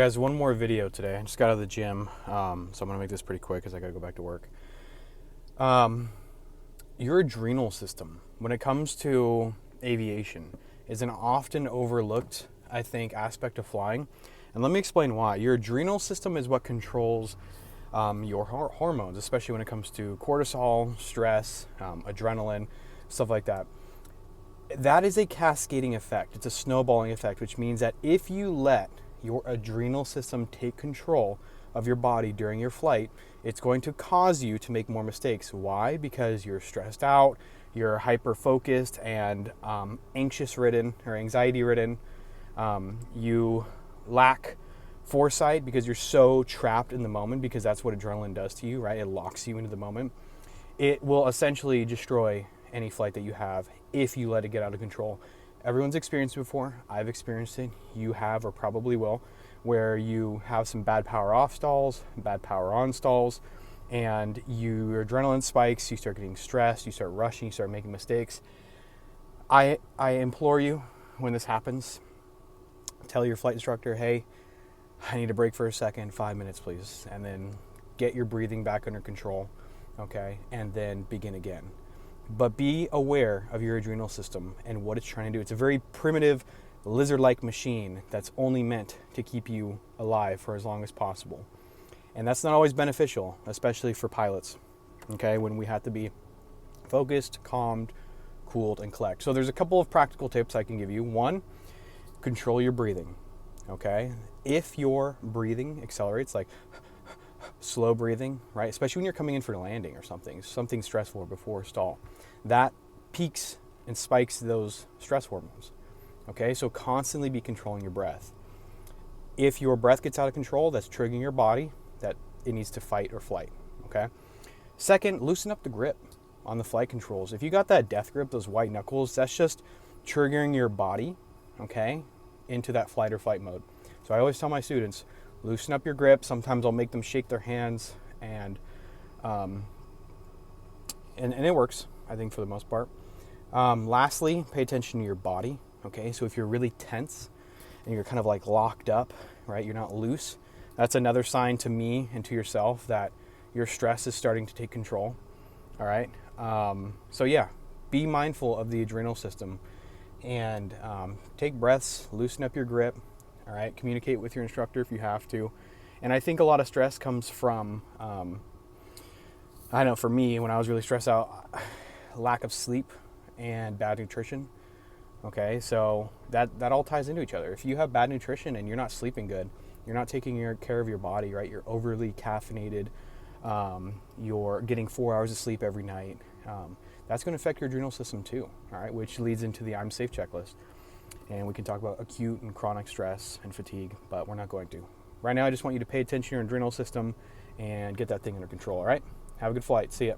Guys, one more video today. I just got out of the gym, so I'm gonna make this pretty quick because I gotta go back to work. Your adrenal system, when it comes to aviation, is an often overlooked, I think, aspect of flying. And let me explain why. Your adrenal system is what controls your hormones, especially when it comes to cortisol, stress, adrenaline, stuff like that. That is a cascading effect. It's a snowballing effect, which means that if you let your adrenal system take control of your body during your flight, it's going to cause you to make more mistakes. Why? Because you're stressed out, you're hyper focused and anxious ridden or anxiety ridden. You lack foresight because you're so trapped in the moment, because that's what adrenaline does to you, right? It locks you into the moment. It will essentially destroy any flight that you have if you let it get out of control. Everyone's experienced it before. I've experienced it. You have, or probably will, where you have some bad power off stalls, bad power on stalls, and your adrenaline spikes, you start getting stressed, you start rushing, you start making mistakes. I implore you, when this happens, tell your flight instructor, hey, I need a break for a second, 5 minutes please, and then get your breathing back under control, okay, and then begin again. But be aware of your adrenal system and what it's trying to do. It's a very primitive, lizard-like machine that's only meant to keep you alive for as long as possible. And that's not always beneficial, especially for pilots, okay, when we have to be focused, calmed, cooled, and collect. So there's a couple of practical tips I can give you. One, control your breathing, okay? If your breathing accelerates, like slow breathing, right? Especially when you're coming in for a landing or something stressful before a stall, that peaks and spikes those stress hormones. Okay, so constantly be controlling your breath. If your breath gets out of control, that's triggering your body that it needs to fight or flight. Okay. Second, loosen up the grip on the flight controls. If you got that death grip, those white knuckles, that's just triggering your body, okay, into that flight or fight mode. So I always tell my students, loosen up your grip. Sometimes I'll make them shake their hands, and it works, I think, for the most part. Lastly, pay attention to your body. Okay, so if you're really tense and you're kind of like locked up, right, you're not loose, that's another sign to me and to yourself that your stress is starting to take control. All right. So yeah, be mindful of the adrenal system and take breaths, loosen up your grip. All right, communicate with your instructor if you have to. And I think a lot of stress comes from, I know for me, when I was really stressed out, lack of sleep and bad nutrition. Okay, so that all ties into each other. If you have bad nutrition and you're not sleeping good, you're not taking care of your body, right? You're overly caffeinated. You're getting 4 hours of sleep every night. That's going to affect your adrenal system too, all right, which leads into the I'm safe checklist. And we can talk about acute and chronic stress and fatigue, but we're not going to. Right now, I just want you to pay attention to your adrenal system and get that thing under control, all right? Have a good flight. See ya.